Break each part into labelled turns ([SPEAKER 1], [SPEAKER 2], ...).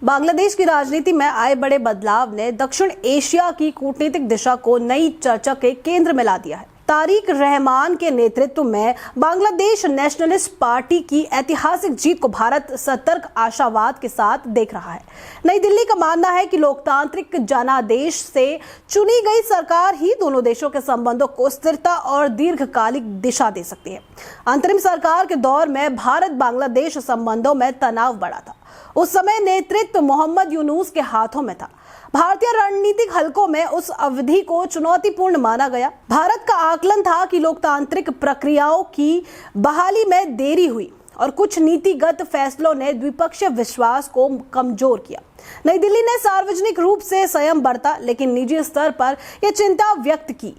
[SPEAKER 1] बांग्लादेश की राजनीति में आए बड़े बदलाव ने दक्षिण एशिया की कूटनीतिक दिशा को नई चर्चा के केंद्र में ला दिया है। तारिक रहमान के नेतृत्व में बांग्लादेश नेशनलिस्ट पार्टी की ऐतिहासिक जीत को भारत सतर्क आशावाद के साथ देख रहा है। नई दिल्ली का मानना है कि लोकतांत्रिक जनादेश से चुनी गई सरकार ही दोनों देशों के संबंधों को स्थिरता और दीर्घकालिक दिशा दे सकती है। अंतरिम सरकार के दौर में भारत बांग्लादेश संबंधों में तनाव बढ़ा था। उस समय नेतृत्व मोहम्मद यूनुस के हाथों में था। भारतीय रणनीतिक हलकों में उस अवधि को चुनौतीपूर्ण माना गया। भारत का आकलन था कि लोकतांत्रिक प्रक्रियाओं की बहाली में देरी हुई और कुछ नीतिगत फैसलों ने द्विपक्षीय विश्वास को कमजोर किया। नई दिल्ली ने सार्वजनिक रूप से संयम बरता, लेकिन निजी स्तर पर यह चिंता व्यक्त की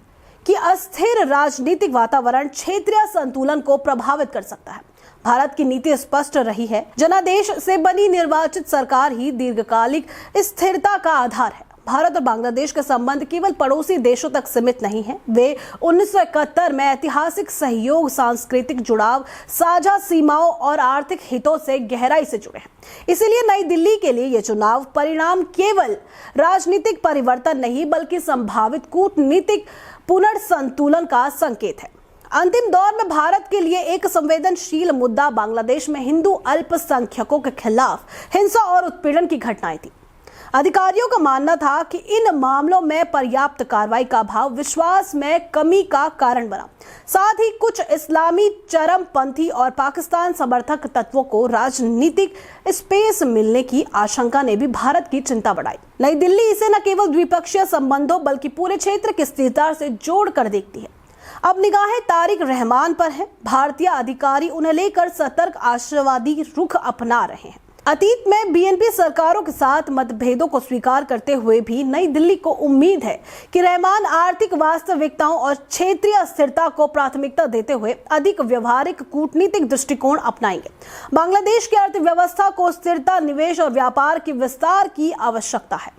[SPEAKER 1] कि अस्थिर राजनीतिक वातावरण क्षेत्रीय संतुलन को प्रभावित कर सकता है। भारत की नीति स्पष्ट रही है, जनादेश से बनी निर्वाचित सरकार ही दीर्घकालिक स्थिरता का आधार है। भारत और बांग्लादेश के संबंध केवल पड़ोसी देशों तक सीमित नहीं है, वे 1971 में ऐतिहासिक सहयोग, सांस्कृतिक जुड़ाव, साझा सीमाओं और आर्थिक हितों से गहराई से जुड़े हैं। इसीलिए नई दिल्ली के लिए यह चुनाव परिणाम केवल राजनीतिक परिवर्तन नहीं, बल्कि संभावित कूटनीतिक पुनर्संतुलन का संकेत है। अंतिम दौर में भारत के लिए एक संवेदनशील मुद्दा बांग्लादेश में हिंदू अल्पसंख्यकों के खिलाफ हिंसा और उत्पीड़न की घटनाएं थी। अधिकारियों का मानना था कि इन मामलों में पर्याप्त कार्रवाई का अभाव विश्वास में कमी का कारण बना। साथ ही कुछ इस्लामी चरमपंथी और पाकिस्तान समर्थक तत्वों को राजनीतिक स्पेस मिलने की आशंका ने भी भारत की चिंता बढ़ाई। नई दिल्ली इसे न केवल द्विपक्षीय संबंधों बल्कि पूरे क्षेत्र की स्थिरता से जोड़कर देखती है। अब निगाहें तारिक रहमान पर है। भारतीय अधिकारी उन्हें लेकर सतर्क आशावादी रुख अपना रहे हैं। अतीत में बीएनपी सरकारों के साथ मतभेदों को स्वीकार करते हुए भी नई दिल्ली को उम्मीद है कि रहमान आर्थिक वास्तविकताओं और क्षेत्रीय स्थिरता को प्राथमिकता देते हुए अधिक व्यवहारिक कूटनीतिक दृष्टिकोण अपनाएंगे। बांग्लादेश की अर्थव्यवस्था को स्थिरता, निवेश और व्यापार के विस्तार की आवश्यकता है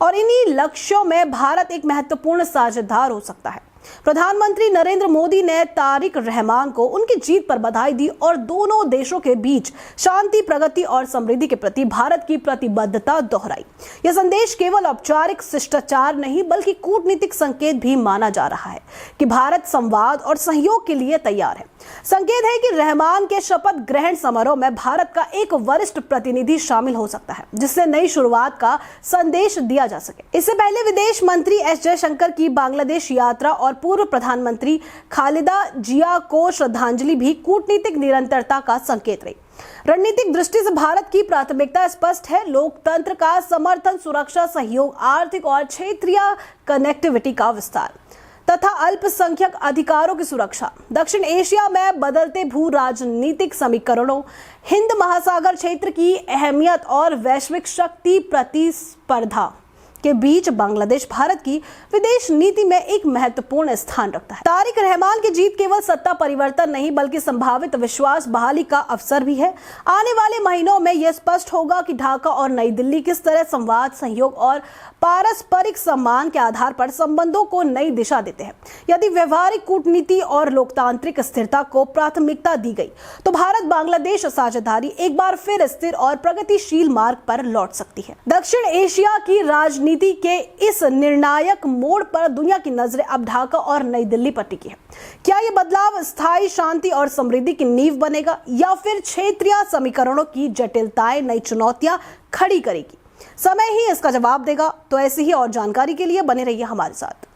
[SPEAKER 1] और इन्हीं लक्ष्यों में भारत एक महत्वपूर्ण साझेदार हो सकता है। प्रधानमंत्री नरेंद्र मोदी ने तारिक रहमान को उनकी जीत पर बधाई दी और दोनों देशों के बीच शांति, प्रगति और समृद्धि के प्रति भारत की प्रतिबद्धता दोहराई। यह संदेश केवल औपचारिक शिष्टाचार नहीं बल्कि कूटनीतिक संकेत भी माना जा रहा है कि भारत संवाद और सहयोग के लिए तैयार है। संकेत है कि रहमान के शपथ ग्रहण समारोह में भारत का एक वरिष्ठ प्रतिनिधि शामिल हो सकता है, जिससे नई शुरुआत का संदेश दिया जा सके। इससे पहले विदेश मंत्री एस जयशंकर की बांग्लादेश यात्रा और पूर्व प्रधानमंत्री खालिदा जिया को श्रद्धांजलि भी कूटनीतिक निरंतरता का संकेत रही। रणनीतिक दृष्टि से भारत की प्राथमिकता स्पष्ट है: लोकतंत्र का समर्थन, सुरक्षा सहयोग, आर्थिक और क्षेत्रीय कनेक्टिविटी का विस्तार तथा अल्पसंख्यक अधिकारों की सुरक्षा। दक्षिण एशिया में बदलते भू राजनीतिक समीकरणों, हिंद महासागर क्षेत्र की अहमियत और वैश्विक शक्ति प्रतिस्पर्धा के बीच बांग्लादेश भारत की विदेश नीति में एक महत्वपूर्ण स्थान रखता है। तारिक रहमान की जीत केवल सत्ता परिवर्तन नहीं बल्कि संभावित विश्वास बहाली का अवसर भी है। आने वाले महीनों में यह स्पष्ट होगा कि ढाका और नई दिल्ली किस तरह संवाद, सहयोग और पारस्परिक सम्मान के आधार पर संबंधों को नई दिशा देते हैं। यदि व्यवहारिक कूटनीति और लोकतांत्रिक स्थिरता को प्राथमिकता दी गई तो भारत बांग्लादेश साझेदारी एक बार फिर स्थिर और प्रगतिशील मार्ग पर लौट सकती है। दक्षिण एशिया की राजनीति के इस निर्णायक मोड़ पर दुनिया की नजरें अब ढाका और नई दिल्ली पर टिकी है। क्या यह बदलाव स्थायी शांति और समृद्धि की नींव बनेगा या फिर क्षेत्रीय समीकरणों की जटिलताएं नई चुनौतियां खड़ी करेगी? समय ही इसका जवाब देगा। तो ऐसी ही और जानकारी के लिए बने रहिए हमारे साथ।